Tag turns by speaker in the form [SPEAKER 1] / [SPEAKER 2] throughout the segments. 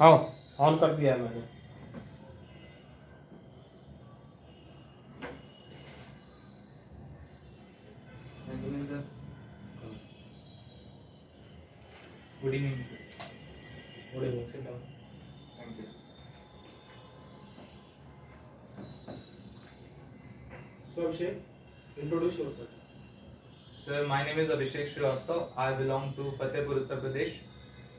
[SPEAKER 1] हाँ, ऑन कर दिया है मैंने।
[SPEAKER 2] Good evening, sir.
[SPEAKER 1] Good evening, sit down.
[SPEAKER 2] Thank you, sir.
[SPEAKER 1] So Abhishek, introduce yourself.
[SPEAKER 2] Sir, my name is Abhishek Srivastav. I belong to Fatehpur, Uttar Pradesh.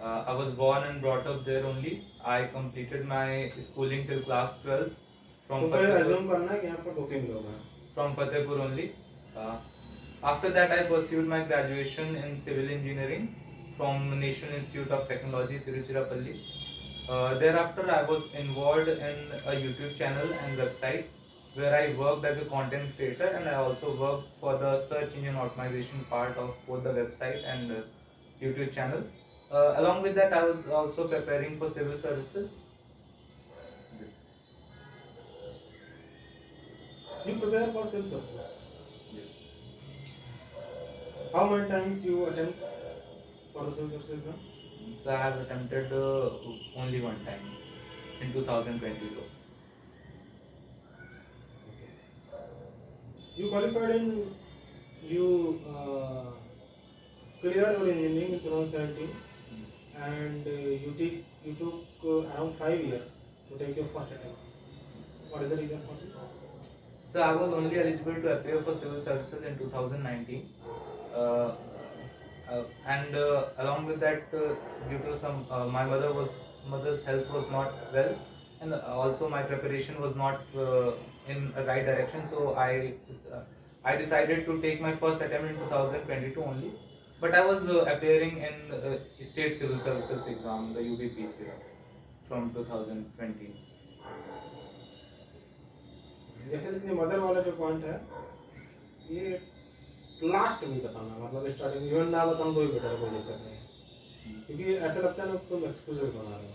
[SPEAKER 2] I was born and brought up there only. I completed my schooling till class 12 from
[SPEAKER 1] तो पहले
[SPEAKER 2] Fatehpur.
[SPEAKER 1] assume करना है कि यहाँ पर 2-3 लोग हैं.
[SPEAKER 2] From Fatehpur only. Uh, After that, I pursued my graduation in civil engineering from National Institute of Technology, Tiruchirappalli. Thereafter, I was involved in a YouTube channel and website where I worked as a content creator, and I also worked for the search engine optimization part of both the website and YouTube channel. Along with that, I was also preparing for civil services. This.
[SPEAKER 1] You prepare for civil services.
[SPEAKER 2] Yes.
[SPEAKER 1] How many times you attempt for the civil services exam?
[SPEAKER 2] So I have attempted only one time in 2022.
[SPEAKER 1] Okay. You qualified in, you cleared your engineering in 2017,
[SPEAKER 2] Yes.
[SPEAKER 1] and you took around 5 years to take your first attempt. What is the reason for this?
[SPEAKER 2] So I was only eligible to appear for civil services in 2019, and along with that, due to some my mother's health was not well, and also my preparation was not in a right direction. So I decided to take my first attempt in 2022 only. But I was appearing in state civil services exam, the UBPCS, from 2020.
[SPEAKER 1] जैसे जितने mother वाला जो point है, ये last में बताना, मतलब starting even ना बताऊं तो भी बेटर है, कोई दिक्कत नहीं है, क्योंकि ऐसा लगता है ना तुम एक्सक्यूजेस बना रहे हो.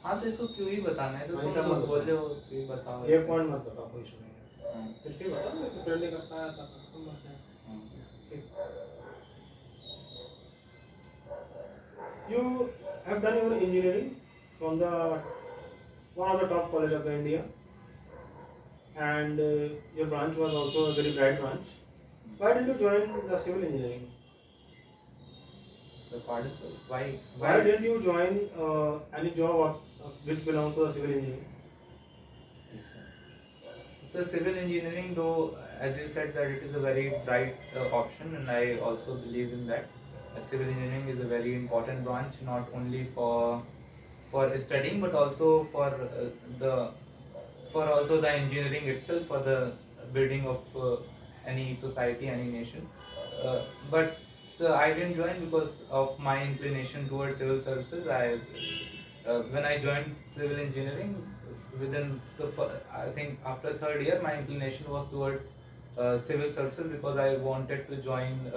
[SPEAKER 2] हाँ, तो इसको क्यों ही बताना है, तो
[SPEAKER 1] हाँ,
[SPEAKER 2] तुम
[SPEAKER 1] ऐसा
[SPEAKER 2] लोग
[SPEAKER 1] मत
[SPEAKER 2] बोल रहे
[SPEAKER 1] बताओ.
[SPEAKER 2] हो तो ये बताओ.
[SPEAKER 1] ये
[SPEAKER 2] ऐसे.
[SPEAKER 1] पॉइंट मत बताओ, कोई इशू नहीं है.
[SPEAKER 2] हाँ,
[SPEAKER 1] फिर ठीक बता, मैं तो फ्रेंडली करता है, तुम बात है.
[SPEAKER 2] हाँ.
[SPEAKER 1] ठीक. You have done your engineering from the one of the top college of India, and your branch was also a very bright branch. Why did you join the civil engineering?
[SPEAKER 2] So pardon, sir,
[SPEAKER 1] Why didn't you join any job which belong to the civil engineering?
[SPEAKER 2] Yes, sir. So civil engineering, though, as you said, that it is a very bright option, and I also believe in that. That civil engineering is a very important branch, not only for studying, but also the for also the engineering itself, for the building of any society, any nation. But so I didn't join because of my inclination towards civil services. When I joined civil engineering, within I think after third year, my inclination was towards civil services because I wanted to join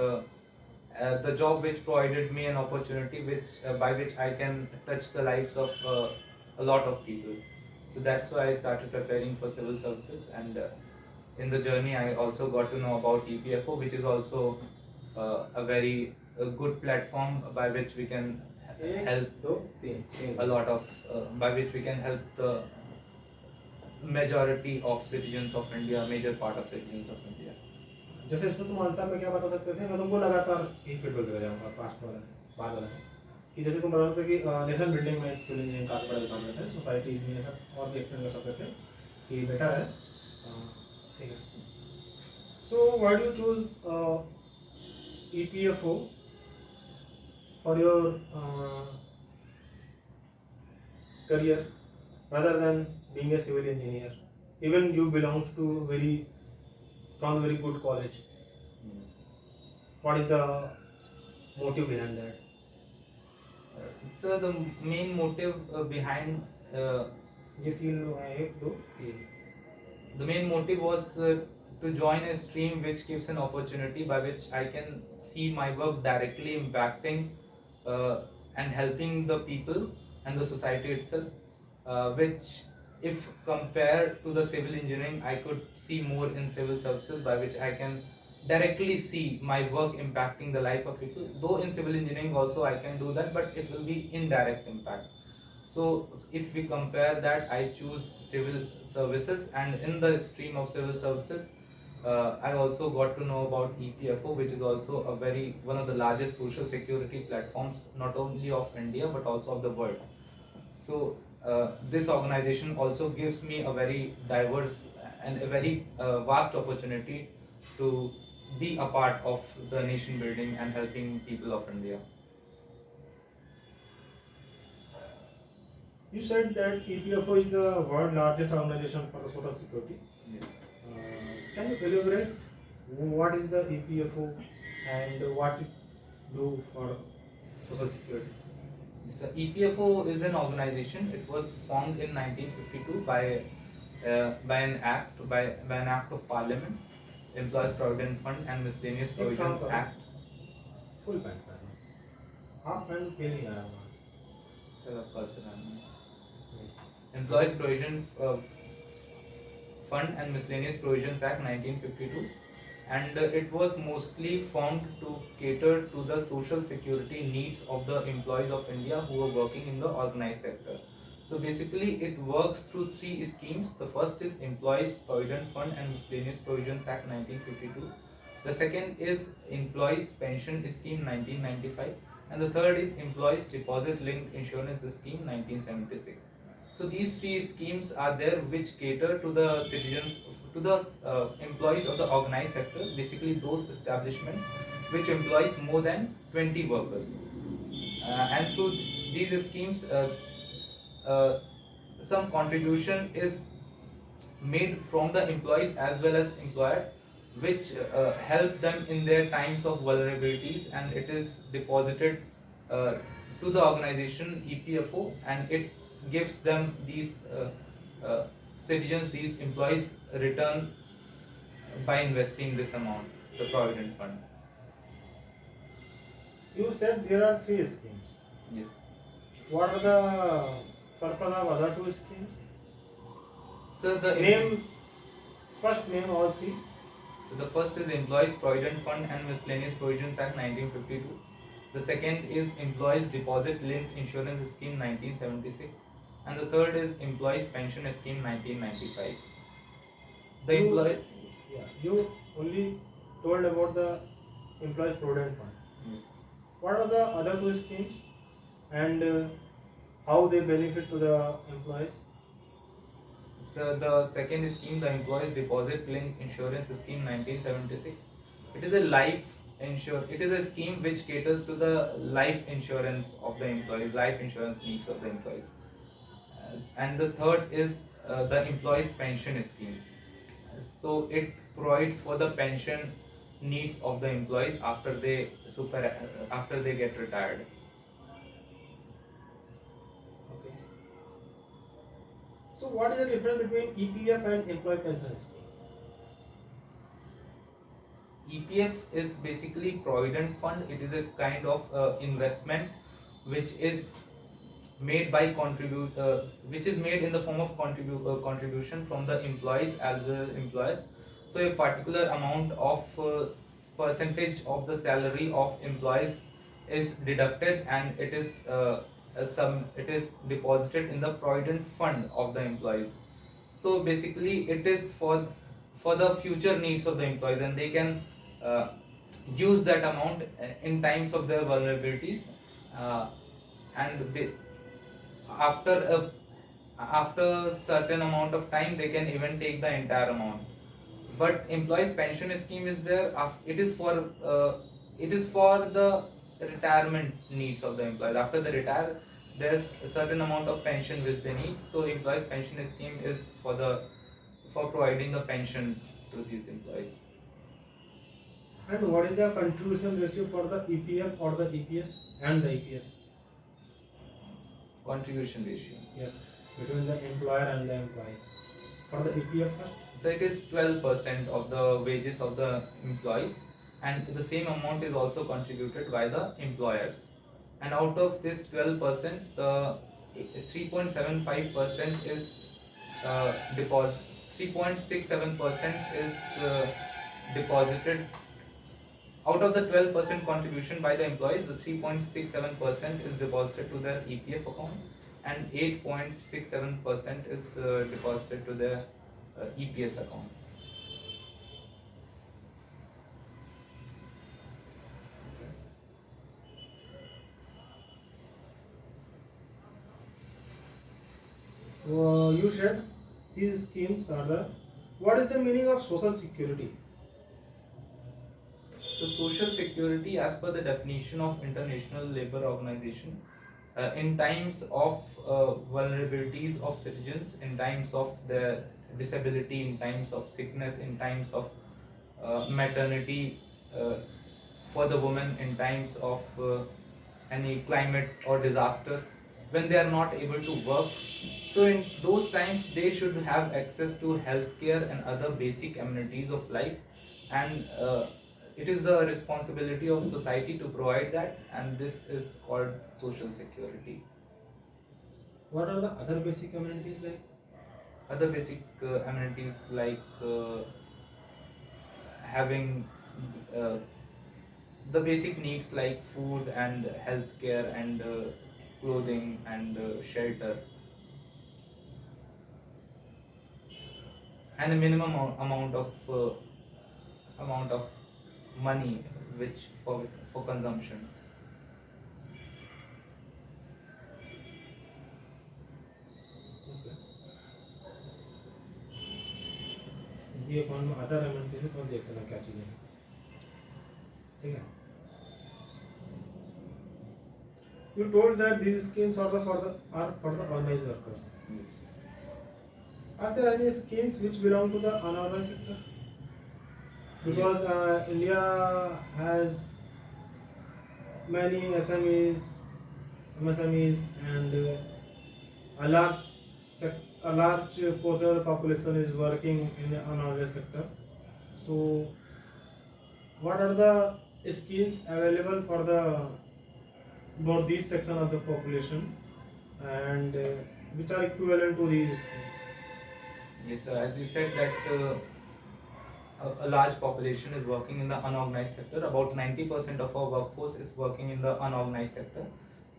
[SPEAKER 2] the job which provided me an opportunity which by which I can touch the lives of a lot of people. So that's why I started preparing for civil services, and in the journey I also got to know about epfo, which is also a very good platform by which we can help a lot of by which we can help the majority of citizens of India, major part of citizens of India.
[SPEAKER 1] जैसे इसमें तुम answer में क्या बता सकते थे, मैं तुमको लगातार एक फीडबैक देता जाऊंगा पास्ट वाला बाद वाला कि जैसे तुम बता सकते कि नेशनल बिल्डिंग में एक्चुअली इंजीनियरिंग काफ़ी बड़ा काम रहता है, सोसाइटीज में ऐसा और भी एक्सप्लेन कर सकते थे कि बेटर है. ठीक है. So why do you choose EPFO for your career rather than being a civil engineer, even you belongs to from a very good college?
[SPEAKER 2] Yes.
[SPEAKER 1] What is the motive behind that?
[SPEAKER 2] So the main motive behind
[SPEAKER 1] ये तीन लोग हैं, एक दो तीन.
[SPEAKER 2] the main motive was to join a stream which gives an opportunity by which I can see my work directly impacting and helping the people and the society itself, which if compared to the civil engineering, I could see more in civil services by which I can directly see my work impacting the life of people. Though in civil engineering also I can do that, but it will be indirect impact. So if we compare that, I choose civil services, and in the stream of civil services, I also got to know about EPFO, which is also a very one of the largest social security platforms, not only of India but also of the world. So this organization also gives me a very diverse and a very vast opportunity to be a part of the nation building and helping people of India.
[SPEAKER 1] You said that EPFO is the world largest organization for the social security.
[SPEAKER 2] Yes.
[SPEAKER 1] Can you elaborate what is the EPFO and what it do for social security?
[SPEAKER 2] So EPFO is an organization. It was formed in 1952 by an act of Parliament, Employees Provident Fund and Miscellaneous
[SPEAKER 1] एक काम
[SPEAKER 2] Provisions
[SPEAKER 1] करो,
[SPEAKER 2] Act.
[SPEAKER 1] Full pant पहनो, half pant पे नहीं आया हुआ।
[SPEAKER 2] चलो, कल से पहनना है। Employees Provision Fund and Miscellaneous Provisions Act 1952, and it was mostly formed to cater to the social security needs of the employees of India who were working in the organized sector. So basically it works through three schemes. The first is Employees Provident Fund and Miscellaneous Provisions Act 1952. The second is Employees Pension Scheme 1995, and the third is Employees Deposit Linked Insurance Scheme 1976. So these three schemes are there which cater to the citizens, to the employees of the organized sector, basically those establishments which employs more than 20 workers. And through these schemes, uh, some contribution is made from the employees as well as employer, which help them in their times of vulnerabilities, and it is deposited uh, to the organization EPFO, and it gives them these citizens, these employees, return by investing this amount, the provident fund.
[SPEAKER 1] You said there are three schemes.
[SPEAKER 2] Yes.
[SPEAKER 1] What are the purpose of other two schemes?
[SPEAKER 2] So the
[SPEAKER 1] Name, first name all three.
[SPEAKER 2] So the first is Employees Provident Fund and Miscellaneous Provisions Act 1952. The second is Employees Deposit Linked Insurance Scheme 1976, and the third is Employees Pension Scheme 1995. The
[SPEAKER 1] You-
[SPEAKER 2] employee.
[SPEAKER 1] Yeah, you only told about the Employees Provident Fund.
[SPEAKER 2] Yes.
[SPEAKER 1] What are the other two schemes and how they benefit to the employees?
[SPEAKER 2] So the second scheme, the Employees Deposit Linked Insurance Scheme 1976, it is a it is a scheme which caters to the life insurance of the employees, life insurance needs of the employees. And the third is the Employees Pension Scheme. So it provides for the pension needs of the employees after they get retired.
[SPEAKER 1] Okay. So what is the difference between EPF and Employee Pension Scheme?
[SPEAKER 2] EPF is basically provident fund. It is a kind of investment which is made by which is made in the form of contribution from the employees as well as employers. So a particular amount of percentage of the salary of employees is deducted, and it is deposited in the provident fund of the employees. So basically it is for the future needs of the employees, and they can uh, use that amount in times of their vulnerabilities, and after after certain amount of time they can even take the entire amount. But employees pension scheme is there, it is for the retirement needs of the employees. After they retire, there's a certain amount of pension which they need, so employees pension scheme is for providing the pension to these employees.
[SPEAKER 1] And what is the contribution ratio for the EPF or the EPS and the EPS?
[SPEAKER 2] Contribution ratio.
[SPEAKER 1] Yes, between the employer and the employee. For the EPF first.
[SPEAKER 2] So it is 12% of the wages of the employees, and the same amount is also contributed by the employers. And out of this 12%, the 3.75% is deposit. 3.67% is deposited. Out of the 12% contribution by the employees, the 3.67% is deposited to their EPF account, and 8.67% is deposited to their EPS account.
[SPEAKER 1] You said these schemes are the. What is the meaning of social security?
[SPEAKER 2] So, social security, as per the definition of International Labour Organization, in times of vulnerabilities of citizens, in times of their disability, in times of sickness, in times of maternity uh, for the woman, in times of any climate or disasters, when they are not able to work. So, in those times, they should have access to healthcare and other basic amenities of life, and it is the responsibility of society to provide that, and this is called social security.
[SPEAKER 1] What are the other basic amenities like?
[SPEAKER 2] Other basic amenities like having uh, the basic needs like food and healthcare and clothing and shelter, and a minimum amount of money which for consumption.
[SPEAKER 1] Okay. ये अपन other amenities है तो देखते हैं क्या चीजें हैं ठीक है You told that these schemes are for the organized workers.
[SPEAKER 2] Yes.
[SPEAKER 1] Are there any schemes which belong to the unorganized sector? Because
[SPEAKER 2] Yes.
[SPEAKER 1] India has many SMEs, MSMEs, and a large a large portion of the population is working in the unorganized sector. So, what are the schemes available for both these section of the population, and which are equivalent to these schemes?
[SPEAKER 2] Yes, sir. As you said that a large population is working in the unorganized sector. About 90% of our workforce is working in the unorganized sector,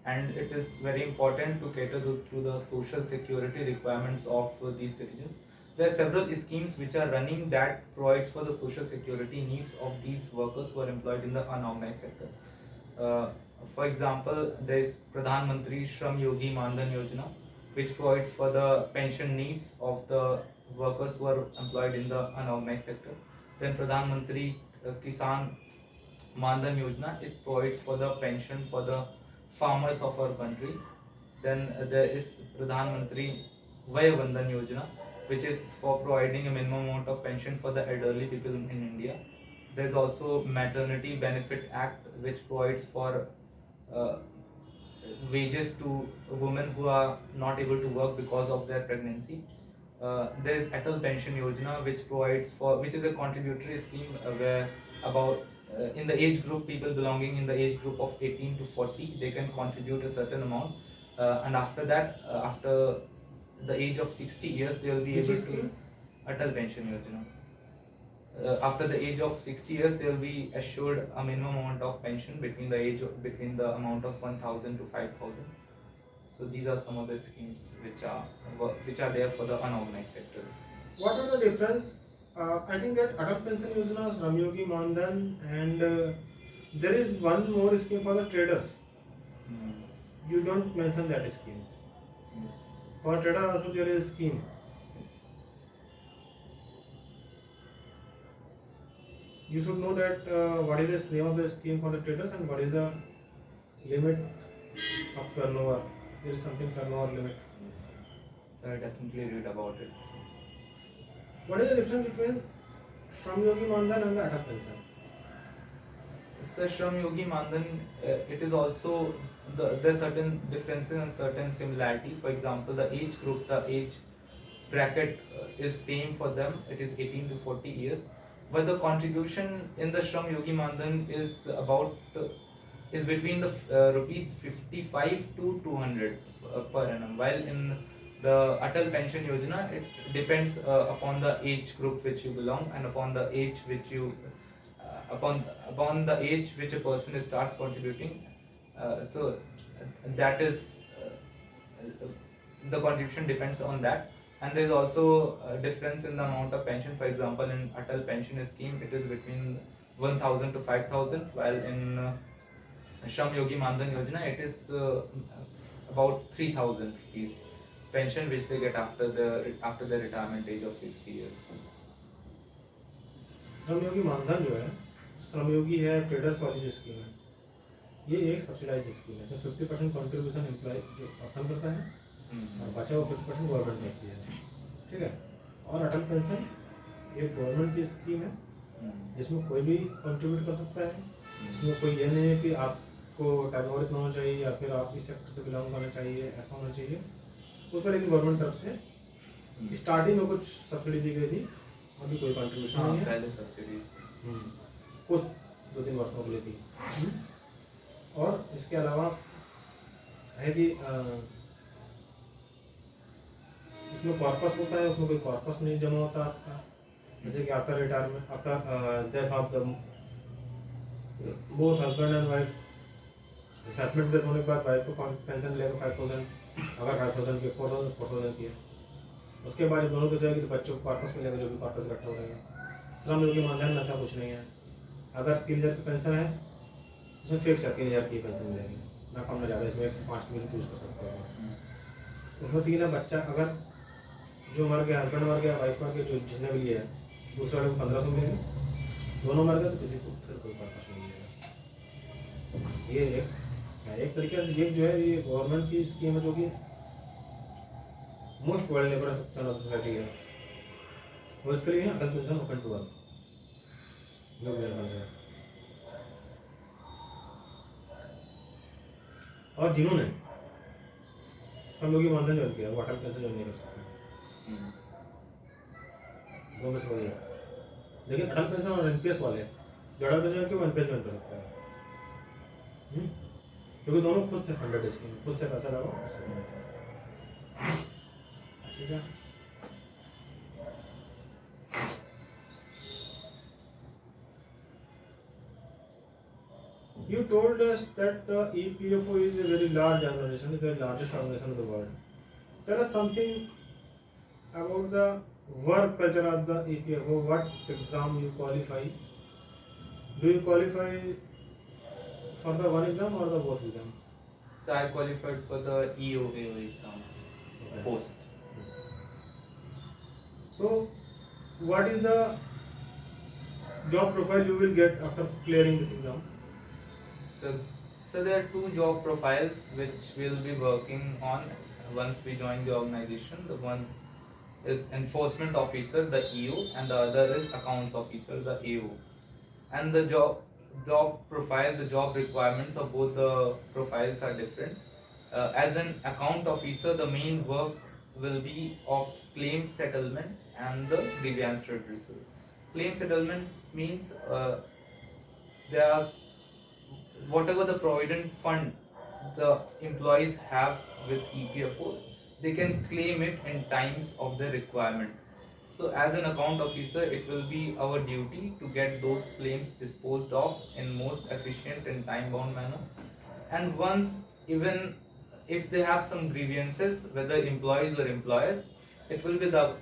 [SPEAKER 2] and it is very important to cater to the social security requirements of these citizens. There are several schemes which are running that provides for the social security needs of these workers who are employed in the unorganized sector. Uh, for example, there is Pradhan Mantri Shram Yogi Mandhan Yojana, which provides for the pension needs of the workers who are employed in the unorganized sector. Then Pradhan Mantri Kisan Mandhan Yojana, it provides for the pension for the farmers of our country. Then there is Pradhan Mantri Vaya Bandhan Yojana, which is for providing a minimum amount of pension for the elderly people in India. There's also Maternity Benefit Act, which provides for uh, wages to women who are not able to work because of their pregnancy. There is Atal Pension Yojana, which provides for, which is a contributory scheme where about in the age group, people belonging in the age group of 18 to 40, they can contribute a certain amount, and after that, after the age of 60 years, they will be
[SPEAKER 1] Which
[SPEAKER 2] able
[SPEAKER 1] is
[SPEAKER 2] to
[SPEAKER 1] scheme?
[SPEAKER 2] Atal Pension Yojana. After the age of 60 years, they will be assured a minimum amount of pension between the amount of 1,000 to 5,000. So these are some of the schemes which are there for the unorganized sectors.
[SPEAKER 1] What are the difference? I think that Atal Pension Yojana is Ramyogi Mandan, and there is one more scheme for the traders.
[SPEAKER 2] Yes.
[SPEAKER 1] You don't mention that scheme.
[SPEAKER 2] Yes.
[SPEAKER 1] For trader also there is scheme.
[SPEAKER 2] Yes.
[SPEAKER 1] You should know that what is the name of the scheme for the traders and what is the limit of turnover. There is something turnover limit.
[SPEAKER 2] Yes. So I definitely read about it.
[SPEAKER 1] What is the difference between Shram Yogi Mandan and the Atal Pension?
[SPEAKER 2] So Shram Yogi Mandan, it is also there are certain differences and certain similarities. For example, the age group, the age bracket is same for them. It is 18 to 40 years, but the contribution in the Shram Yogi Mandan is about is between the rupees 55 to 200 per annum. While in the Atal Pension Yojana, it depends upon the age group which you belong and upon the age which you upon the age which a person starts contributing. So that is the contribution depends on that. And there is also a difference in the amount of pension. For example, in Atal pension scheme, it is between 1,000 to 5,000, while in Shram Yogi Mandan Yojana, it is about 3,000 rupees pension which they get after the retirement age of 60 years.
[SPEAKER 1] श्रमयोगी मानधन जो है, श्रमयोगी है traders वाली जो scheme है, ये एक सब्सिडाइज स्कीम है। इसमें 50% कॉन्ट्रीब्यूशन एम्प्लॉय जो पर्सन करता है और बचा हुआ 50% गवर्नमेंट करती है, ठीक है। और अटल पेंशन ये गवर्नमेंट की स्कीम है जिसमें कोई भी कंट्रीब्यूट कर सकता है। इसमें कोई ये नहीं है कि आपको टर्नओवर इतना होना चाहिए या फिर आप इस सेक्टर से बिलोंग करना चाहिए, ऐसा होना चाहिए उस पर। लेकिन गवर्नमेंट तरफ से स्टार्टिंग में कुछ सब्सिडी दी गई थी, अभी कोई कंट्रीब्यूशन नहीं है।
[SPEAKER 2] पहले सब्सिडी
[SPEAKER 1] कुछ 2-3 वर्षों के लिए थी। और इसके अलावा है कि इसमें कॉर्पस होता है, उसमें कोई कॉर्पस नहीं जमा होता आपका। जैसे कि after retirement, after death of the both husband and wife, settlement death होने के बाद वाइफ को पेंशन मिलेगा 5,000, अगर 5,000 की 4,000 की है। उसके बाद जब दोनों की जाएगी तो बच्चों को कॉर्पस मिलेगा, जो भी कॉर्पस इकट्ठा हो जाएगा। श्रम योगी मानधन में ऐसा कुछ नहीं है। अगर 3,000 की पेंशन है उसमें फिक्स है 3,000 की पेंशन मिलेगी, ना कम ना ज़्यादा। इसमें 1 से 5 में चूज कर सकते हो। उसमें 3 है बच्चा, अगर जो मर गया, हस्बैंड मर गया, वाइफ मर गया, जो जिसने भी लिया है, दूसरे वाले को 1,500 मिलेगी। दोनों मर गए तो किसी को फिर कोई कॉर्पस नहीं मिलेगा। ये एक तरीके से ये जो है ये गवर्नमेंट की स्कीम है, जो कि most wild section of society है। वो इसके लिए अटल पेंशन ओपन टू ऑल लोग है। और जिन्होंने श्रम योगी मानधन ज्वाइन किया वो अटल पेंशन ज्वाइन नहीं कर सकते, दो में से वही है। लेकिन अटल पेंशन और एनपीएस वाले जो अटल पेंशन के वो एनपीएस ज्वाइन कर सकते हैं, क्योंकि दोनों खुद से फंडेड स्कीम, खुद से पैसा लगाओ, ठीक है। You told us that the EPFO is a very large organization, the largest organization of the world. Tell us something about the work culture of the EPFO. What exam you qualify? Do you qualify for the one exam or the both exam?
[SPEAKER 2] So I qualified for the EOA exam, post.
[SPEAKER 1] So, what is the job profile you will get after clearing this exam?
[SPEAKER 2] So there are 2 job profiles which we'll be working on once we join the organization. The one is enforcement officer, the EO, and the other is accounts officer, the AO. And the job profile, the job requirements of both the profiles are different. As an account officer, the main work will be of claim settlement and the grievance redressal. Claim settlement means there are whatever the provident fund the employees have with EPFO, they can claim it in times of their requirement. So as an account officer, it will be our duty to get those claims disposed of in most efficient and time bound manner. And once, even if they have some grievances, whether employees or employers, it will be the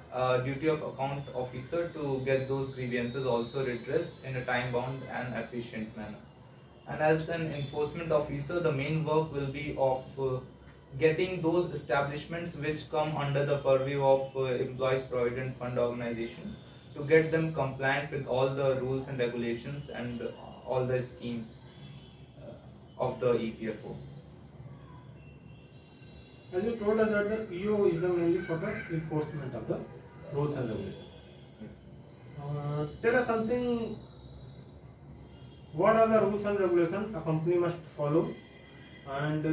[SPEAKER 2] duty of account officer to get those grievances also redressed in a time bound and efficient manner. And as an enforcement officer, the main work will be of getting those establishments which come under the purview of Employees Provident Fund Organization, to get them compliant with all the rules and regulations and all the schemes of the EPFO.
[SPEAKER 1] As you told us that the EO is the mainly for the enforcement of the rules and regulations.
[SPEAKER 2] Yes.
[SPEAKER 1] Tell us something. What are the rules and regulations a company must follow, and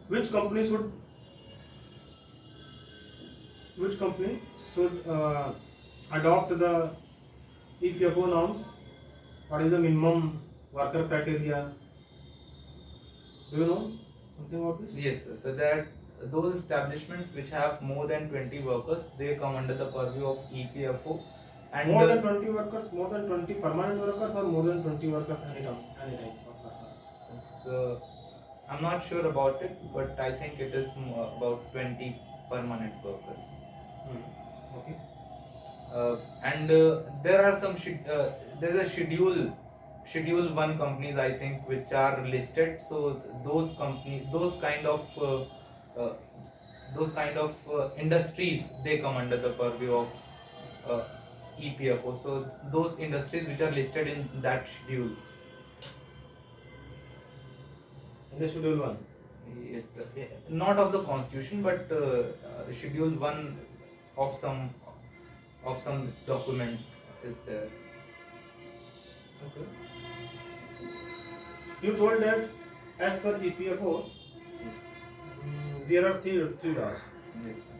[SPEAKER 1] which company should adopt the EPFO norms? What is the minimum worker criteria? Do you know something about this?
[SPEAKER 2] Yes, sir. So that those establishments which have more than 20 workers, they come under the purview of EPFO. And
[SPEAKER 1] more than 20 workers, more than 20 permanent workers, or more than 20 workers any type of worker?
[SPEAKER 2] So I'm not sure about it, but I think it is about 20 permanent workers.
[SPEAKER 1] Okay.
[SPEAKER 2] And there are some there's a schedule one companies, I think, which are listed. So those companies, uh, industries, they come under the purview of uh, EPFO. So those industries which are listed in that schedule.
[SPEAKER 1] In the schedule one.
[SPEAKER 2] Yes, not of the constitution, but schedule one of some document is there.
[SPEAKER 1] Okay. You told that as per EPFO,
[SPEAKER 2] Yes.
[SPEAKER 1] there are three laws.
[SPEAKER 2] Yes, sir.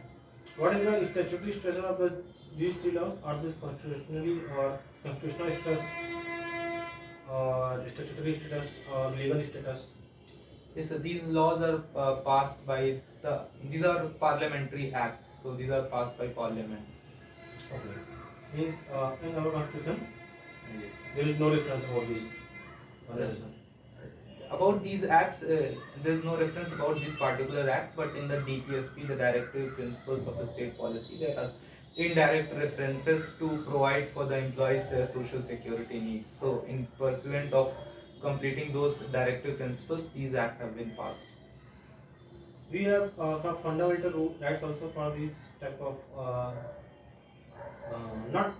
[SPEAKER 1] What is the statutory structure of these three laws? Are these constitutionally or constitutional status, or statutory status, or legal status?
[SPEAKER 2] Yes, so these laws are passed by these are parliamentary acts, so these are passed by parliament.
[SPEAKER 1] Okay. Means in our constitution
[SPEAKER 2] Yes.
[SPEAKER 1] there is no reference about these.
[SPEAKER 2] Yes. About these acts, there is no reference about this particular act, but in the DPSP, the Directive Principles of a State Policy, there are indirect references to provide for the employees their social security needs. So, in pursuant of completing those directive principles, these acts have been passed.
[SPEAKER 1] We have some fundamental rights also for these type of not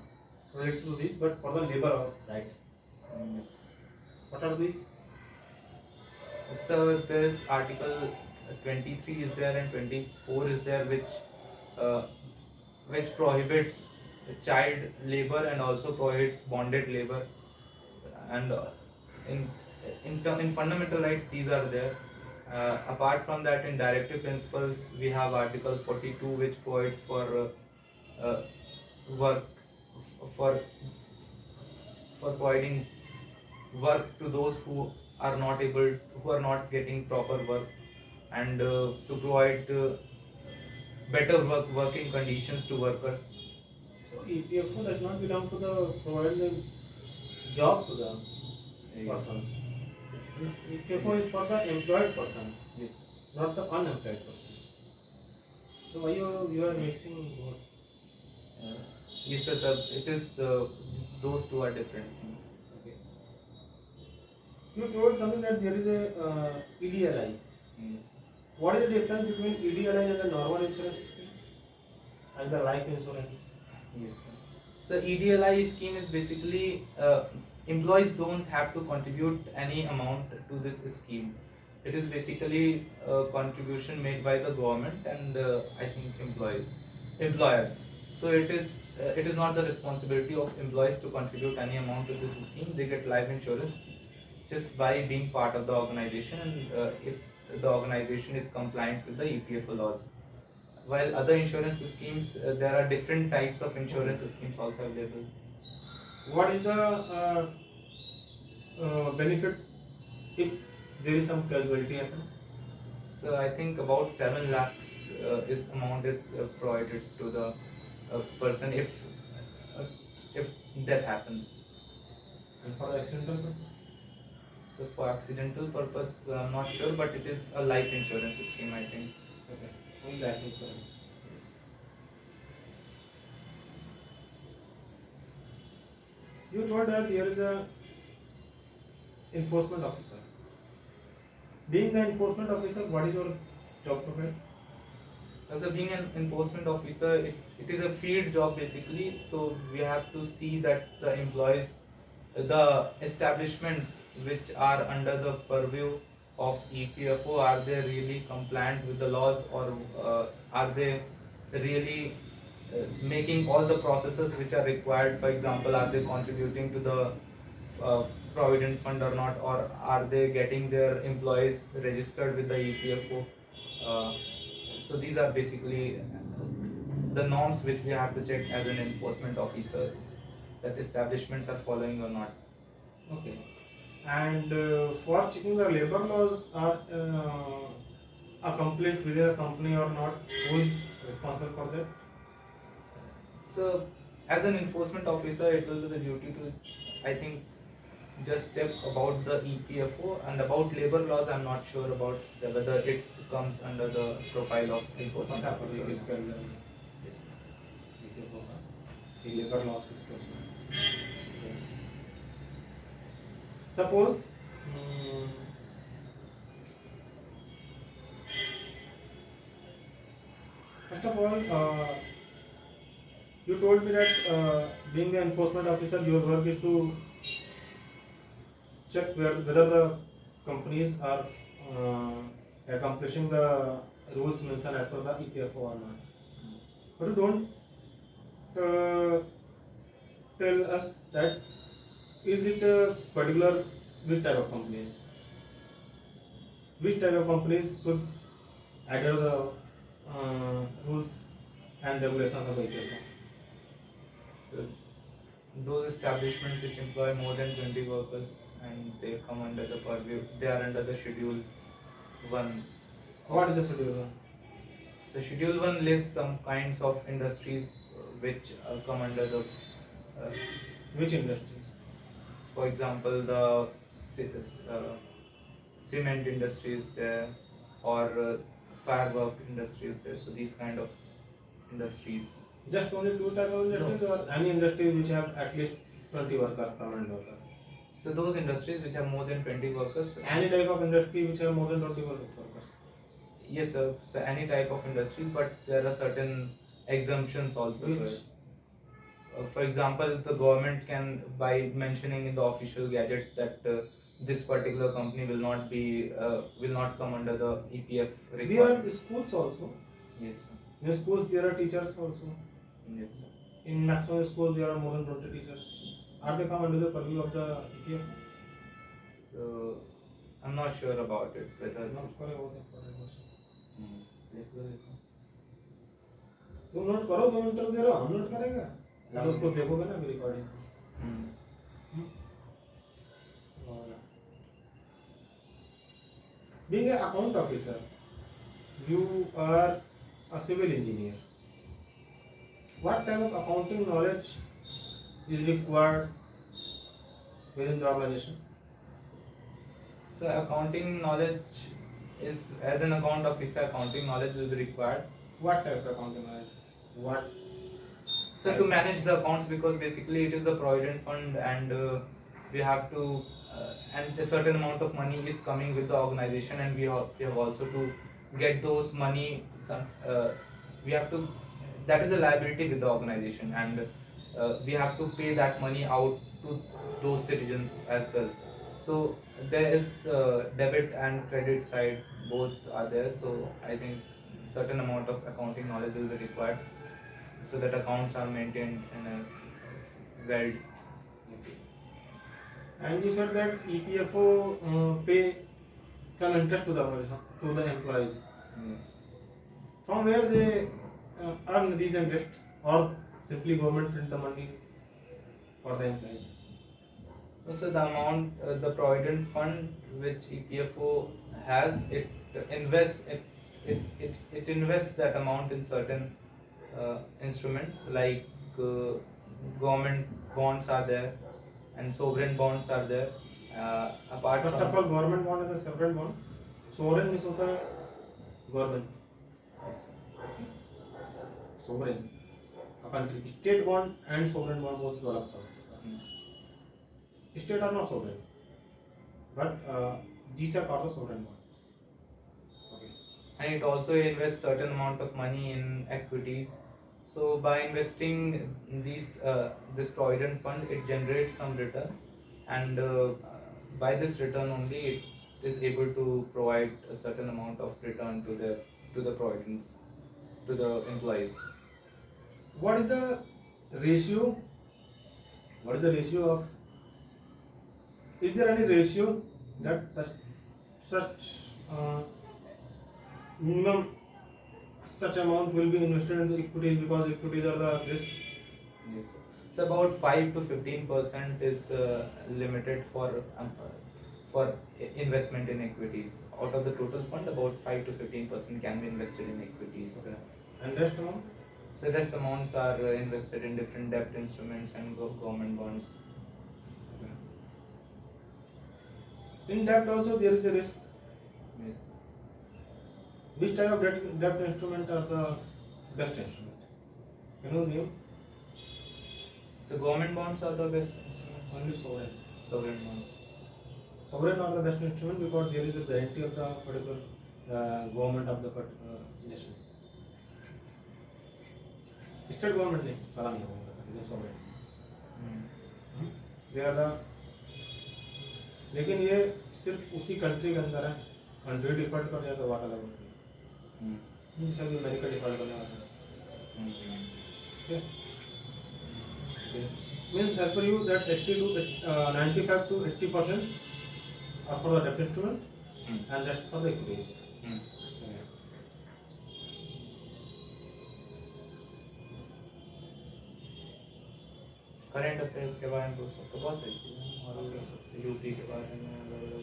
[SPEAKER 1] related to this, but for the labor rights.
[SPEAKER 2] Yes.
[SPEAKER 1] What are these?
[SPEAKER 2] So this article 23 is there and 24 is there, uh, which prohibits child labor and also prohibits bonded labor. And in in fundamental rights, these are there. Apart from that, in directive principles, we have Article 42, which provides for uh, work for providing work to those who are not getting proper work, and to provide better working conditions to workers.
[SPEAKER 1] So EPFO does not belong to the providing job to the
[SPEAKER 2] Yes.
[SPEAKER 1] persons.
[SPEAKER 2] Yes.
[SPEAKER 1] EPFO is for the employed person,
[SPEAKER 2] Yes.
[SPEAKER 1] not the unemployed person. So why you are mixing both?
[SPEAKER 2] Uh, yes, sir. It is those two are different things.
[SPEAKER 1] Okay. You told something that there is a EDLI.
[SPEAKER 2] Yes.
[SPEAKER 1] What is the difference between EDLI and the normal insurance scheme and the life insurance?
[SPEAKER 2] Yes, sir. So EDLI scheme is basically employees don't have to contribute any amount to this scheme. It is basically a contribution made by the government and I think employers. So it is not the responsibility of employees to contribute any amount to this scheme. They get life insurance just by being part of the organization, and if the organization is compliant with the EPFO laws. While other insurance schemes, there are different types of insurance schemes also available.
[SPEAKER 1] What is the benefit if there is some casualty happen?
[SPEAKER 2] So I think about 7 lakhs is amount is provided to the person uh, if death happens.
[SPEAKER 1] And for the accidental purpose?
[SPEAKER 2] So for accidental purpose, I'm not sure, but it is a life insurance scheme, I think.
[SPEAKER 1] Okay. Only life insurance.
[SPEAKER 2] Yes.
[SPEAKER 1] You told that there is a enforcement officer. Being the enforcement officer, what is your job profile?
[SPEAKER 2] As a being an enforcement officer, it is a field job basically. So we have to see that the employees, the establishments which are under the purview of EPFO, are they really compliant with the laws, or are they really making all the processes which are required? For example, are they contributing to the uh, provident fund or not, or are they getting their employees registered with the EPFO? Uh, so these are basically the norms which we have to check as an enforcement officer, that establishments are following or not.
[SPEAKER 1] Okay. And for checking the labor laws are accomplished within a company or not, who is responsible for that?
[SPEAKER 2] So, as an enforcement officer, it will be the duty to, I think, just check about the EPFO, and about labor laws I'm not sure about whether it comes under the profile of enforcement officer.
[SPEAKER 1] किसके अंदर है?
[SPEAKER 2] Yes.
[SPEAKER 1] ये होगा कि labour laws किसके उसमें suppose first of all you told me that being an enforcement officer your work is to check whether the companies are accomplishing the rules mentioned as per the EPFO or not. But you don't tell us that is it a particular which type of companies? Which type of companies should adhere the rules and regulations of the EPFO?
[SPEAKER 2] So those establishments which employ more than 20 workers and they come under the purview, they are under the Schedule 1.
[SPEAKER 1] What is the schedule?
[SPEAKER 2] So Schedule 1 lists some kinds of industries which come under the,
[SPEAKER 1] Which industries?
[SPEAKER 2] for example, the cement industries there, or firework industries there. So these kind of industries.
[SPEAKER 1] Just only two type of industries,
[SPEAKER 2] No.
[SPEAKER 1] or any industry which have at least 20 workers, permanent workers?
[SPEAKER 2] So those industries which have more than 20 workers.
[SPEAKER 1] Any type of industry which have more than 20 workers?
[SPEAKER 2] Yes, sir. So any type of industries, but there are certain exemptions also.
[SPEAKER 1] Which?
[SPEAKER 2] For example, the government can, by mentioning in the official gadget that this particular company will not come under the EPF requirement.
[SPEAKER 1] There are schools also.
[SPEAKER 2] Yes, sir.
[SPEAKER 1] In schools there are teachers also.
[SPEAKER 2] Yes, sir.
[SPEAKER 1] In maximum schools there are more than 20 teachers. Are they come under the purview of the EPF?
[SPEAKER 2] So I'm not sure about it. Whether
[SPEAKER 1] Not correct about that.
[SPEAKER 2] Let's go.
[SPEAKER 1] तुम note करो 2 minute दे रहे हो हम note करेंगे आप उसको देखोगे ना recording being an account officer you are a civil engineer what type of accounting knowledge is required within the organization?
[SPEAKER 2] So accounting knowledge is, as an account officer, accounting knowledge will be required.
[SPEAKER 1] What type of accounting knowledge? What?
[SPEAKER 2] So to manage the accounts, because basically it is the provident fund and we have to and a certain amount of money is coming with the organization, and we have also to get those money. We have to, that is a liability with the organization, and we have to pay that money out to those citizens as well. So there is debit and credit side, both are there. So I think certain amount of accounting knowledge will be required so that accounts are maintained in a well.
[SPEAKER 1] And you said that EPFO pay some interest to the organization, to the employees.
[SPEAKER 2] Yes.
[SPEAKER 1] From where they earn these interest, or simply government print the money for the employees?
[SPEAKER 2] So the amount, the provident fund which EPFO has, it invests that amount in certain instruments like government bonds are there and sovereign bonds are there. Apart
[SPEAKER 1] First
[SPEAKER 2] from
[SPEAKER 1] of all, government bond is a separate bond. Sovereign means होता है government. Sovereign. A country, state bond and sovereign bond both अलग होता है. State are not sovereign, but these are called the sovereign bonds. Okay.
[SPEAKER 2] And it also invests certain amount of money in equities. So by investing these this provident fund, it generates some return, and by this return only it is able to provide a certain amount of return to the provident, to the employees.
[SPEAKER 1] What is the ratio? What is the ratio of? Is there any ratio that such minimum such amount will be invested in the equities because equities are the risk?
[SPEAKER 2] Yes, sir. So about 5 to 15% is limited for investment in equities. Out of the total fund, about 5 to 15% can be invested in equities.
[SPEAKER 1] Okay. And rest amount?
[SPEAKER 2] So rest amounts are invested in different debt instruments and government bonds.
[SPEAKER 1] Okay. In debt also there is a risk.
[SPEAKER 2] Yes.
[SPEAKER 1] Which type of debt instrument are the best instrument? Can you name?
[SPEAKER 2] So government bonds are the best instruments.
[SPEAKER 1] Only sovereign.
[SPEAKER 2] Sovereign bonds.
[SPEAKER 1] Sovereign are the best instrument because there is a guarantee of the particular government of the nation. State government नहीं पता नहीं होगा लेकिन sovereign. They are the लेकिन ये सिर्फ उसी country के अंदर है. कंट्री डिफॉल्ट कर जाए तो बात अलग होती है. जैसे अभी अमेरिका डिफॉल्ट करने वाला है. Okay. Okay. Means as per you that 80 to 95 to 80% are for the debt instrument and rest for the equities. Okay.
[SPEAKER 2] Current affairs के बारे में पूछ सकते हो, बहुत सारी चीज़ें और भी कर सकते हो, यूपी के बारे में, अलग-अलग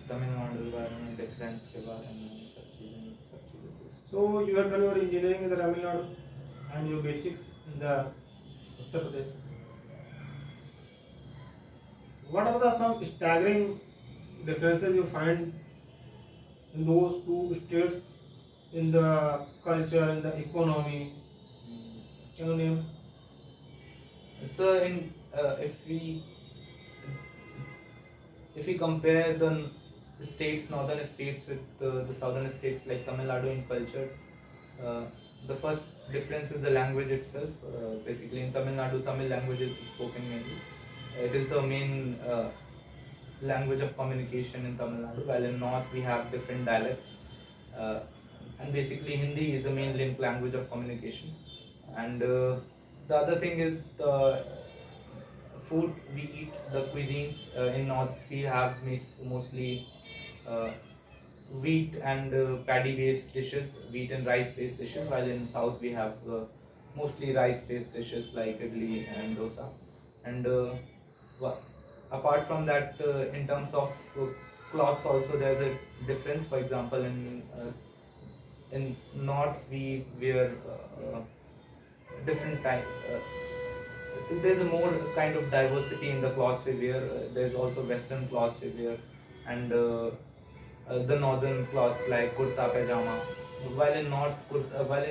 [SPEAKER 2] तमिलनाडु के बारे में, डिफरेंस के बारे में, सब चीज़ें पूछ सकते हो.
[SPEAKER 1] So you have done your engineering in the Tamil Nadu and your basics in the Uttar Pradesh. What are the some staggering differences you find in those two states in the culture, in the economy? Can you name?
[SPEAKER 2] So in if we compare the states, northern states with the southern states like Tamil Nadu in culture, the first difference is the language itself. Basically in Tamil Nadu, Tamil language is spoken mainly. It is the main language of communication in Tamil Nadu, while in north we have different dialects. And basically Hindi is the main link language of communication. And the other thing is the food we eat, the cuisines. In north we have mostly wheat and paddy based dishes, wheat and rice based dishes, while in south we have mostly rice based dishes like idli and dosa. And apart from that, in terms of clothes also there's a difference. For example, in north we wear different type. There's a more kind of diversity in the clothes we wear. There's also western clothes we wear, and the northern clothes like kurta pajama. While in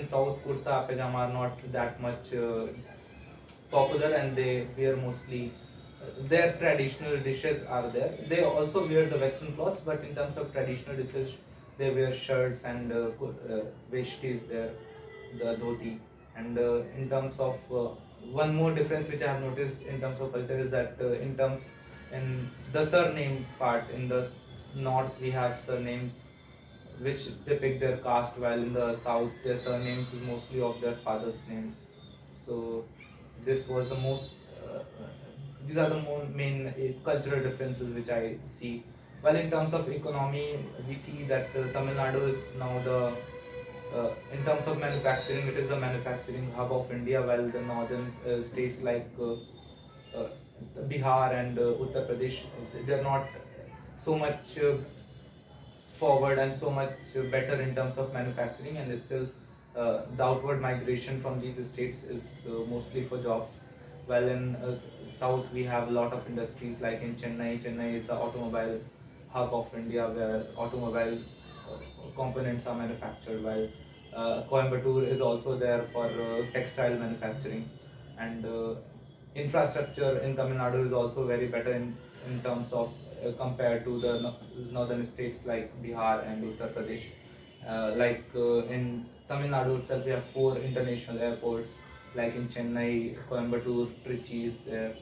[SPEAKER 2] south kurta pajama are not that much popular, and they wear mostly their traditional dishes are there. They also wear the western clothes, but in terms of traditional dishes, they wear shirts and veshtis there, the dhoti. And in terms of one more difference which I have noticed in terms of culture is that in the surname part, in the north we have surnames which depict their caste, while in the south their surnames is mostly of their father's name. So this was the most these are the more main cultural differences which I see. Well, in terms of economy, we see that Tamil Nadu is now the in terms of manufacturing, it is the manufacturing hub of India, while the northern states like uh, Bihar and Uttar Pradesh, they are not so much forward and so much better in terms of manufacturing, and still the outward migration from these states is mostly for jobs. While in south we have a lot of industries like in Chennai. Chennai is the automobile hub of India where automobile components are manufactured, while Coimbatore is also there for textile manufacturing. And infrastructure in Tamil Nadu is also very better in terms of compared to the northern states like Bihar and Uttar Pradesh. In Tamil Nadu itself, we have 4 international airports, like in Chennai, Coimbatore, Trichy is there.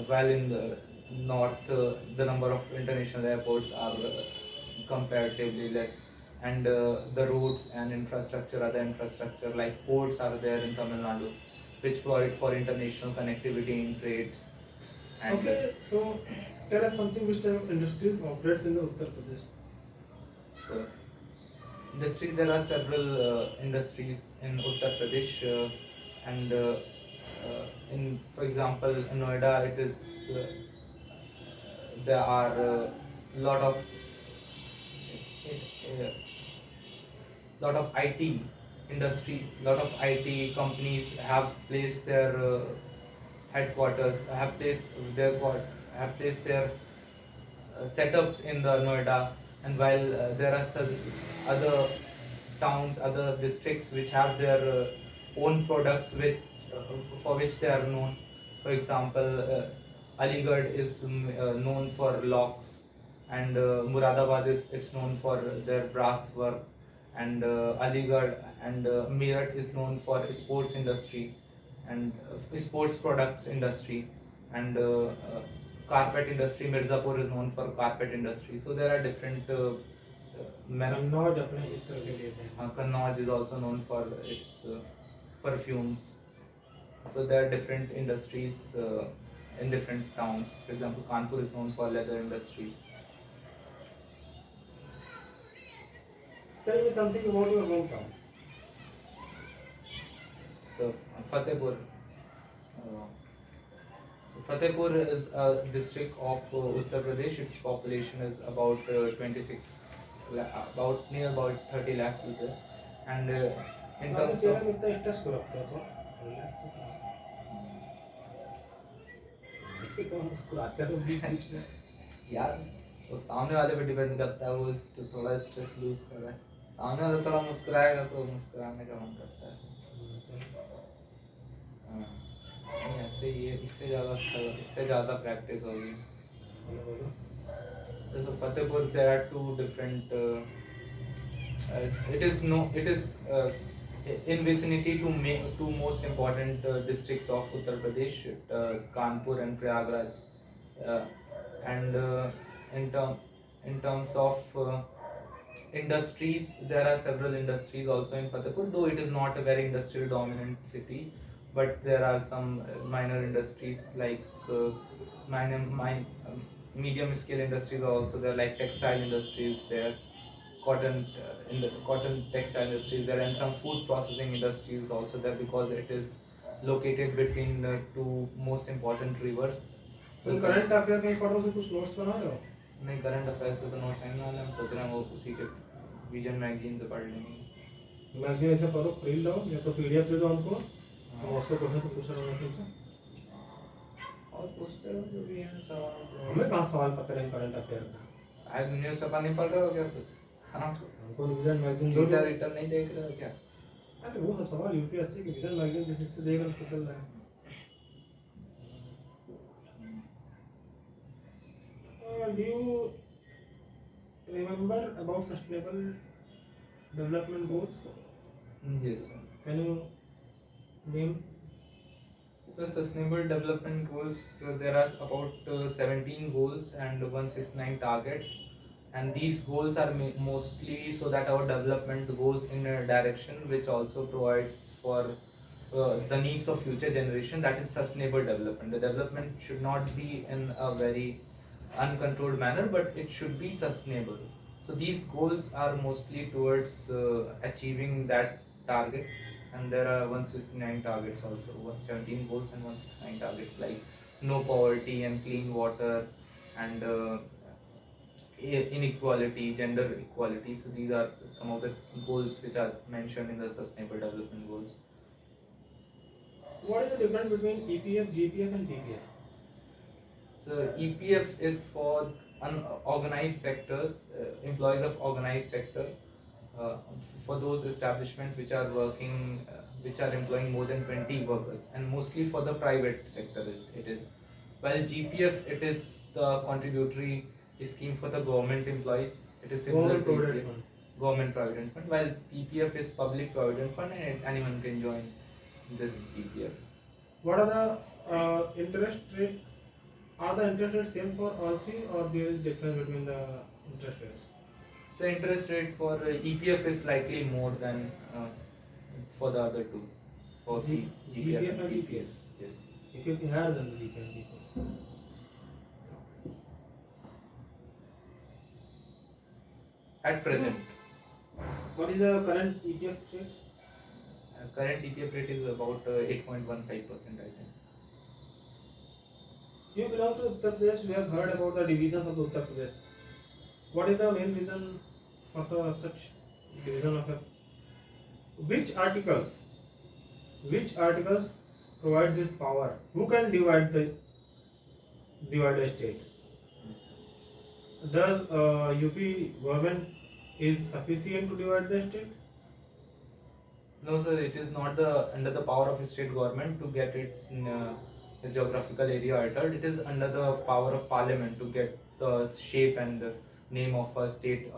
[SPEAKER 2] While in the north, the number of international airports are comparatively less, and the roads and infrastructure, other infrastructure like ports are there in Tamil Nadu, which provide for international connectivity in trades. And
[SPEAKER 1] Okay, so tell us something which type of industries operates in the Uttar Pradesh.
[SPEAKER 2] so industries, there are several industries in Uttar Pradesh, and in, for example, in Noida, it is there are lot of uh, lot of IT industry, lot of IT companies have placed their headquarters, have placed their setups in the Noida, and while there are some other towns, other districts which have their own products which for which they are known. For example, Aligarh is known for locks, and Muradabad is it's known for their brass work, and Aligarh and Meerut is known for sports industry and sports products industry, and carpet industry. Mirzapur is known for carpet industry. So there are different.
[SPEAKER 1] Kannauj अपने इत्र के लिए है.
[SPEAKER 2] Kannauj is also known for its perfumes. So there are different industries in different towns. For example, Kanpur is known for leather industry.
[SPEAKER 1] Tell me something about your hometown.
[SPEAKER 2] So Fatehpur. Fatehpur is a district of Uttar Pradesh. Its population is about about 30 lakhs is there. And in
[SPEAKER 1] आपने
[SPEAKER 2] terms
[SPEAKER 1] चेहरे
[SPEAKER 2] of
[SPEAKER 1] में इतना stress को रखते हो तो relax हो. इसके तो मुस्कुराते हो बीच में.
[SPEAKER 2] यार तो सामने वाले पे डिपेंड करता है, वो थोड़ा स्ट्रेस लूज कर रहा है, सामने वाला थोड़ा मुस्कुराएगा तो मुस्कुराने का मन करता है. हाँ, नहीं ऐसे ये इससे ज़्यादा प्रैक्टिस होगी. So Fatehpur, there are two different. It is in vicinity to two most important districts of Uttar Pradesh, Kanpur and Prayagraj, and in terms of industries, there are several industries also in Fatehpur, though it is not a very industrial dominant city, but there are some minor industries like medium scale industries also there, like textile industries there, cotton in the cotton textile industries there, and some food processing industries also there, because it is located between the two most important rivers.
[SPEAKER 1] तुम current affair कहीं पढ़ो से कुछ notes बना रहे हो?
[SPEAKER 2] नहीं, current affairs के तो नोट्स नहीं वाले, हम सोच रहे हैं वो उसी के विजन मैगजीन से पढ़ लेंगे.
[SPEAKER 1] मैगजीन ऐसे पढ़ो, खरीद लो, या तो पीडीएफ दे दो हमको, हम उससे क्वेश्चन तो पूछ रहे हैं तुमसे.
[SPEAKER 2] और पूछते रहो जो भी है सवाल.
[SPEAKER 1] हमें कहाँ सवाल पता है करंट अफेयर का?
[SPEAKER 2] आज न्यूज़ पेपर नहीं पढ़ रहे हो क्या कुछ? हाँ,
[SPEAKER 1] हमको विजन मैगजीन दो.
[SPEAKER 2] ट्विटर नहीं देख रहे हो क्या?
[SPEAKER 1] अरे वो सब सवाल यूपीएससी के विजन मैगजीन बेसिस से देखकर उसको चल रहा है. Do you remember about sustainable development goals?
[SPEAKER 2] Yes, sir.
[SPEAKER 1] Can you name?
[SPEAKER 2] So sustainable development goals, there are about 17 goals and 169 targets, and these goals are mostly so that our development goes in a direction which also provides for the needs of future generation. That is sustainable development. The development should not be in a very uncontrolled manner, but it should be sustainable. So these goals are mostly towards achieving that target, and there are 169 targets also, 117 goals and 169 targets, like no poverty and clean water, and inequality, gender equality. So these are some of the goals which are mentioned in the sustainable development goals.
[SPEAKER 1] What is the difference between EPF, GPF and TPF?
[SPEAKER 2] So EPF is for unorganized sectors, employees of organized sector, for those establishments which are working, which are employing more than 20 workers, and mostly for the private sector it is. While GPF, it is the contributory scheme for the government employees. It is similar to EPF, government provident fund, while EPF is public provident fund, and anyone can join this EPF.
[SPEAKER 1] What are the interest rate? Are the interest rates same for all three, or there is difference between the interest rates?
[SPEAKER 2] So interest rate for EPF is likely more than for the other two, for GPF and EPF. Yes.
[SPEAKER 1] EPF is higher than the GPF and EPF.
[SPEAKER 2] At present.
[SPEAKER 1] What is the current EPF rate?
[SPEAKER 2] Current EPF rate is about 8.15%, I think.
[SPEAKER 1] You belong to Uttar Pradesh. We have heard about the divisions of the Uttar Pradesh. What is the main reason for the such division of a? Which articles provide this power? Who can divide a state?
[SPEAKER 2] Yes.
[SPEAKER 1] does UP government is sufficient to divide the state?
[SPEAKER 2] No, sir, it is not the under the power of state government to get its geographical area altered. It is under the power of parliament to get the shape and the name of a state,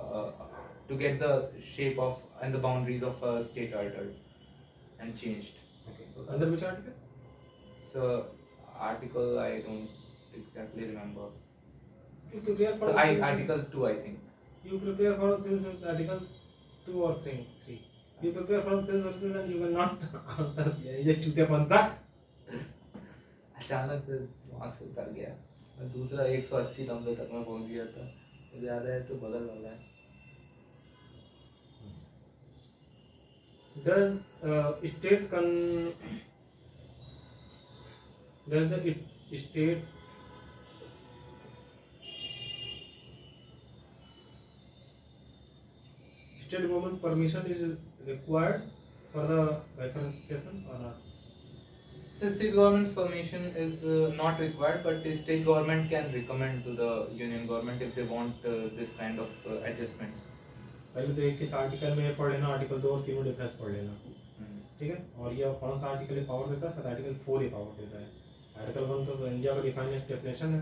[SPEAKER 2] to get the shape of and the boundaries of a state altered and changed.
[SPEAKER 1] Okay. Under which article?
[SPEAKER 2] So, article I don't exactly remember.
[SPEAKER 1] You prepare for
[SPEAKER 2] So,
[SPEAKER 1] the
[SPEAKER 2] I
[SPEAKER 1] civil
[SPEAKER 2] article 2, I think.
[SPEAKER 1] You prepare for the civil service article 2 or 3. You prepare for the civil services and you will not answer. ये चूतिया बनता.
[SPEAKER 2] अचानक से दिमाग से उतर गया. मैं दूसरा 180 नंबर तक मैं पहुंच गया था. मुझे याद है तो बगल वाला है.
[SPEAKER 1] Does state does the state government permission is required for the bifurcation or not?
[SPEAKER 2] So state government's permission is not required, but the state government can recommend to the union government if they want this kind of adjustments.
[SPEAKER 1] पहले तो एक किस article में ये पढ़ लेना, article 2 और 3 में डिफरेंस पढ़ लेना, ठीक है. और ये कौन सा आर्टिकल पावर देता है? शायद आर्टिकल 4 ही पावर देता है. आर्टिकल 1 तो इंडिया का डिफाइनेंस डेफिनेशन है,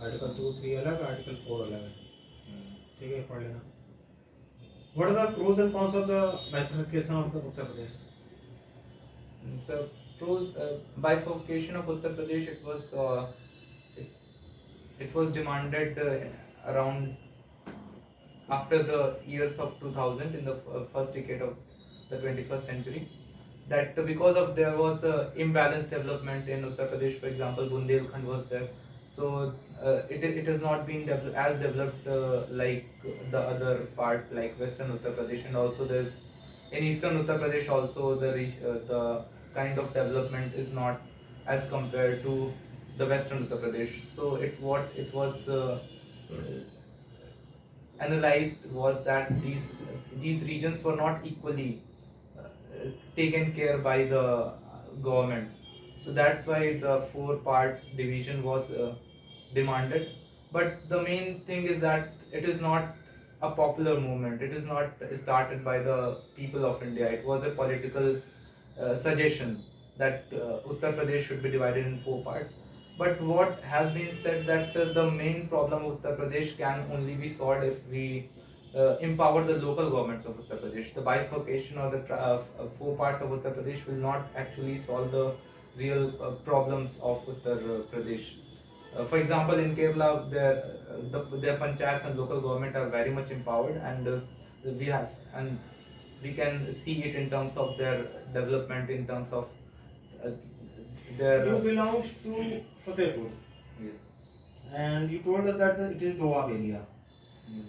[SPEAKER 1] आर्टिकल 2 3 अलग, आर्टिकल 4 अलग है, ठीक है. पढ़ लेना. What are the pros and cons of the bifurcation of the Uttar Pradesh?
[SPEAKER 2] So pros, bifurcation of Uttar Pradesh, it was demanded around after the years of 2000 in the first decade of the 21st century, that because of there was imbalanced development in Uttar Pradesh. For example, Bundelkhand was there, so it has not been as developed like the other part, like Western Uttar Pradesh, and also there's in Eastern Uttar Pradesh also the kind of development is not as compared to the Western Uttar Pradesh. So it was analyzed was that these regions were not equally taken care by the government. So that's why the 4 parts division was demanded. But the main thing is that it is not a popular movement. It is not started by the people of India. It was a political suggestion that Uttar Pradesh should be divided in 4 parts. But what has been said that the main problem of Uttar Pradesh can only be solved if we empower the local governments of Uttar Pradesh. The bifurcation or the 4 parts of Uttar Pradesh will not actually solve the real problems of Uttar Pradesh. For example, in Kerala, their panchayats and local government are very much empowered, and we can see it in terms of their development, in terms of their.
[SPEAKER 1] You belongs to Fatehpur.
[SPEAKER 2] Yes.
[SPEAKER 1] And you told us that it is Doab area.
[SPEAKER 2] Yes.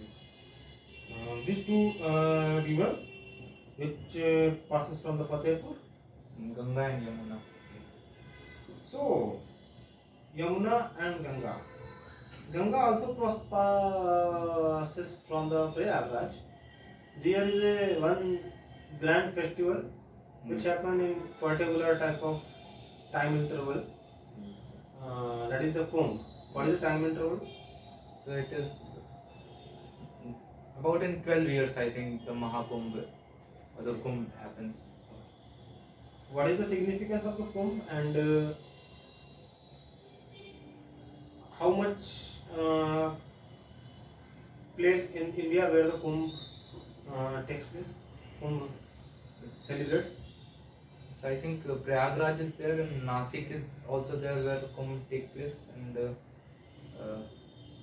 [SPEAKER 1] Which two river which passes from the Fatehpur?
[SPEAKER 2] Ganga and Yamuna.
[SPEAKER 1] So, Yamuna and Ganga. Ganga also passes from the Prayagraj. There is a one grand festival which happen in particular type of time interval. That is the Kumbh. What is the time interval?
[SPEAKER 2] So it is about in 12 years, I think, the Mahakumbh or the Kumbh happens.
[SPEAKER 1] What is the significance of the Kumbh, and how much place in India where the Kumbh takes place? Kumbh celebrates?
[SPEAKER 2] So I think Prayagraj is there and Nasik is also there where the Kumbh takes place, and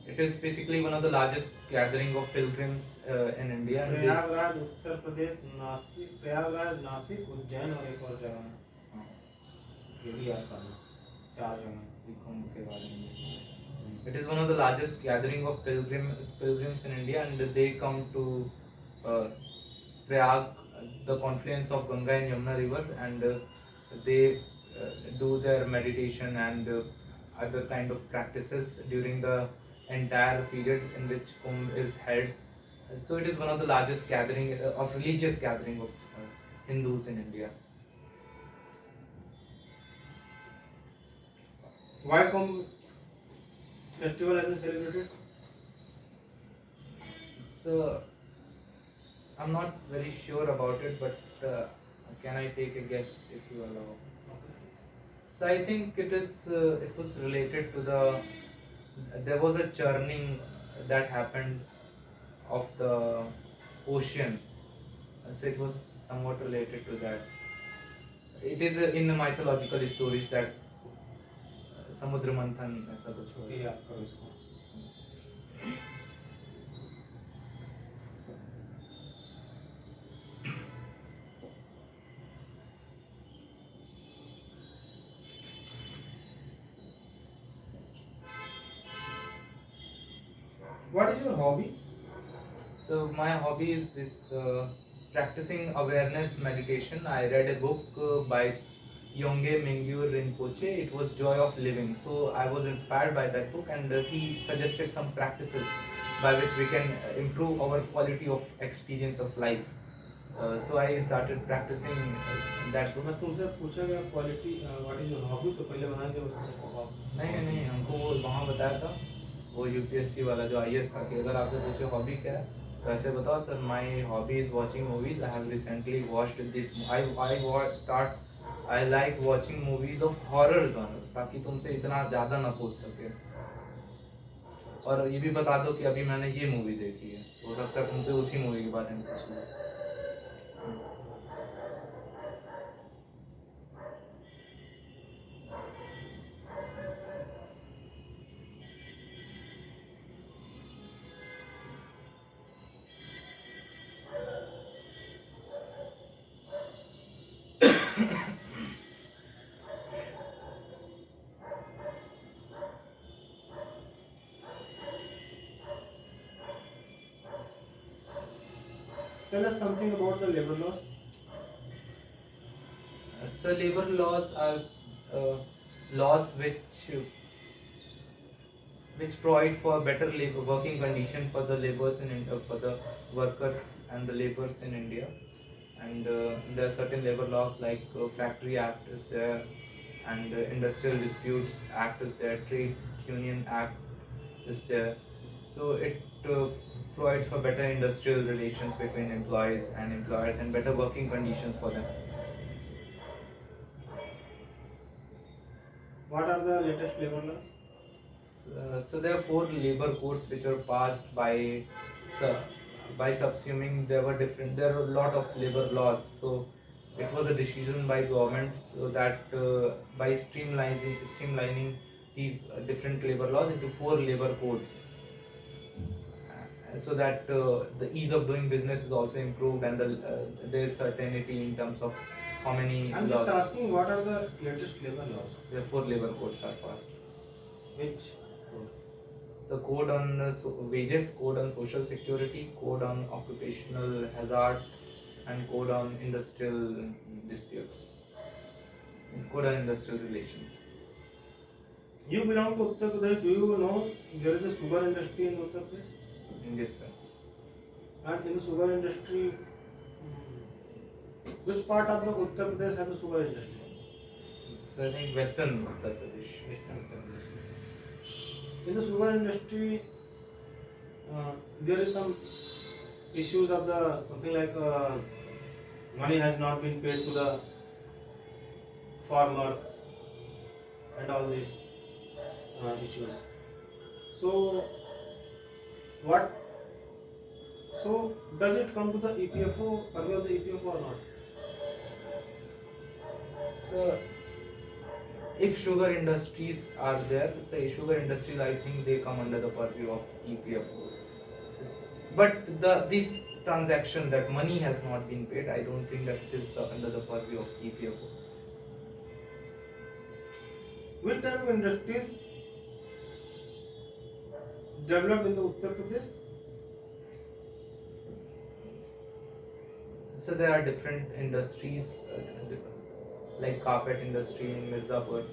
[SPEAKER 2] it is basically one of the largest gathering of pilgrims in India.
[SPEAKER 1] Prayagraj Uttar Pradesh Nashik Prayagraj Nashik Ujjain और एक और जगह है, ये भी याद करना, 4 जगह
[SPEAKER 2] Kumbh के बारे में. It is one of the largest gathering of pilgrims in India, and they come to Prayag, the confluence of Ganga and Yamuna river, and they do their meditation and other kind of practices during the entire period in which Kumbh is held. So it is one of the largest gathering of religious gathering of Hindus in India.
[SPEAKER 1] Why Kumbh festival has been celebrated?
[SPEAKER 2] So I'm not very sure about it, but can I take a guess if you allow?
[SPEAKER 1] Okay.
[SPEAKER 2] So I think it was related to there was a churning that happened of the ocean. So it was somewhat related to that. It is in the mythological stories that समुद्र मंथन ऐसा कुछ
[SPEAKER 1] okay,
[SPEAKER 2] हुआ।
[SPEAKER 1] याद करो इसको। What is your hobby?
[SPEAKER 2] So my hobby is this practicing awareness meditation. I read a book by Yongey Mingyur Rinpoche. It was Joy of Living. So I was inspired by that book, and he suggested some practices by which we can improve our quality of experience of life. So I started practicing that.
[SPEAKER 1] तो मैं तुमसे पूछा गया quality what is your hobby, तो पहले बताएंगे उसको hobby।
[SPEAKER 2] नहीं, हमको वो वहाँ बताया था, वो यूपीएससी वाला जो आईएएस था, कि अगर आपसे पूछे हॉबी क्या है तो ऐसे बताओ sir, my hobby is watching movies. I have recently watched this, I like watching movies of horror genre, ताकि तुमसे इतना ज़्यादा ना पूछ सके, और ये भी बता दो कि अभी मैंने ये मूवी देखी है, हो सकता है तुमसे उसी मूवी के बारे में पूछ लूँ।
[SPEAKER 1] Tell us something about the labor laws.
[SPEAKER 2] So labor laws are laws which provide for better labor working condition for the laborers in India, for the workers and the laborers in India. And there are certain labor laws like Factory Act is there, and Industrial Disputes Act is there, Trade Union Act is there. So it provides for better industrial relations between employees and employers, and better working conditions for them.
[SPEAKER 1] What are the latest labor laws?
[SPEAKER 2] So there are 4 labor codes which were passed by subsuming. There are a lot of labor laws. So it was a decision by government, so that by streamlining these different labor laws into 4 labor codes, so that the ease of doing business is also improved, and there is certainty in terms of how many
[SPEAKER 1] I'm
[SPEAKER 2] laws.
[SPEAKER 1] just asking, what are the latest labor laws?
[SPEAKER 2] There are 4 labor codes are passed.
[SPEAKER 1] Which code?
[SPEAKER 2] So code on wages, code on social security, code on occupational hazard, and code on industrial disputes, code on industrial relations.
[SPEAKER 1] You belong to Uttar Pradesh. Do you know there is a sugar industry in Uttar Pradesh?
[SPEAKER 2] Yes, sir.
[SPEAKER 1] And in the sugar industry, which part of the Uttar Pradesh has a sugar industry?
[SPEAKER 2] So I think Western Uttar Pradesh.
[SPEAKER 1] Western Uttar Pradesh. In the sugar industry, there is some issues of the something like money has not been paid to the farmers and all these issues. So what? So does it come to the EPFO, purview of the EPFO or not?
[SPEAKER 2] So if sugar industries are there, say sugar industries, I think they come under the purview of EPFO. But this transaction, that money has not been paid, I don't think that it is under the purview of EPFO.
[SPEAKER 1] Which type of industries developed in the Uttar Pradesh?
[SPEAKER 2] So there are different industries like carpet industry in Mirzapur,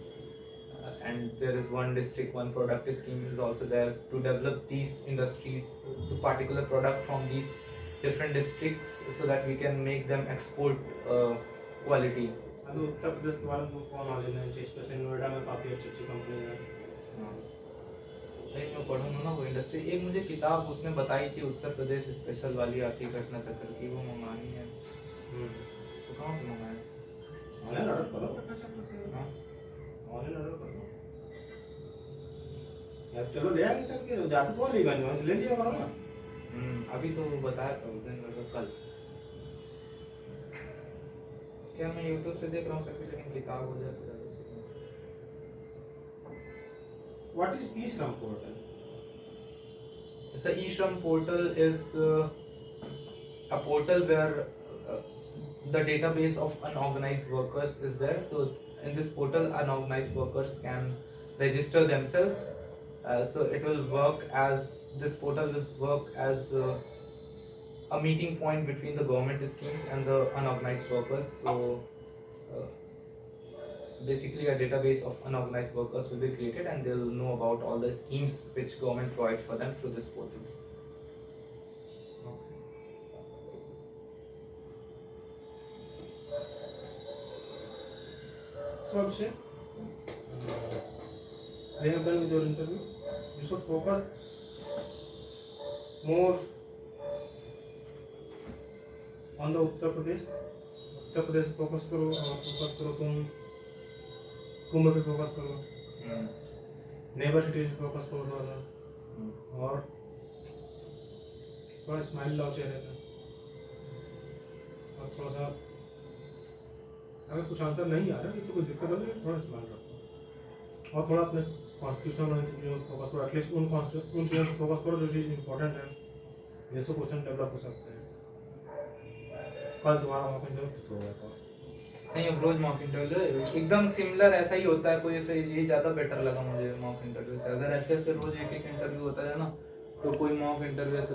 [SPEAKER 2] and there is one district, one product scheme is also there to develop these industries, the particular product from these different districts, so that we can make them export quality.
[SPEAKER 1] अभी उत्तर प्रदेश के बारे में कौन knowledge है, specially Noida में काफ़ी अच्छी अच्छी कंपनी है।
[SPEAKER 2] भाई मैं पढ़ूंगा ना वो इंडस्ट्री। एक मुझे किताब उसने बताई थी उत्तर प्रदेश स्पेशल वाली आती घटना चक्र की, वो मंगानी है। तो कहाँ से मंगाए?
[SPEAKER 1] ऑनलाइन ऑर्डर करो घटना चक्र से।
[SPEAKER 2] हाँ
[SPEAKER 1] ऑनलाइन ऑर्डर कर दो यार, चलो ले आएंगे चल के, जाते तो अलीगंज में ले लिया करो ना।
[SPEAKER 2] अभी तो वो बताया था उस दिन मतलब कल। क्या मैं यूट्यूब से देख रहा हूँ सर, लेकिन किताब हो जाए तो ज़्यादा सही है।
[SPEAKER 1] What is e-श्रम portal?
[SPEAKER 2] So e-shram portal is a portal where the database of unorganized workers is there. So in this portal, unorganized workers can register themselves. So it will work as this portal will work as a meeting point between the government schemes and the unorganized workers. So uh, basically a database of unorganized workers will be created and they'll know about all the schemes which government provides for them through this portal.
[SPEAKER 1] So Abhishek, we have done with your interview. You should focus more on the Uttar Pradesh. Uttar Pradesh पे focus करो, और focus करो तुम कुंभ पे focus करो, neighbour cities पे focus करो थोड़ा सा, और थोड़ा स्माइल लाओ चेहरे पे, और थोड़ा सा अगर कुछ आंसर नहीं आ रहा है तो कोई दिक्कत होगी, थोड़ा स्माइल रखो, और थोड़ा अपने कॉन्स्टिट्यूशन और चीज़ों पर फोकस करो। एटलीस्ट उन चीज़ों पर फोकस करो जो चीज़ इंपॉर्टेंट है, जिनसे क्वेश्चन डेवलप हो सकते हैं। कल तुम्हारा मॉक इंटरव्यू फिक्स हो गया था?
[SPEAKER 2] नहीं, अब रोज मॉक इंटरव्यू एकदम सिमिलर ऐसा ही होता है, कोई ऐसे यही ज़्यादा बेटर लगा मुझे मॉक इंटरव्यू से। अगर ऐसे ऐसे रोज एक एक इंटरव्यू होता है ना, तो कोई मॉक इंटरव्यू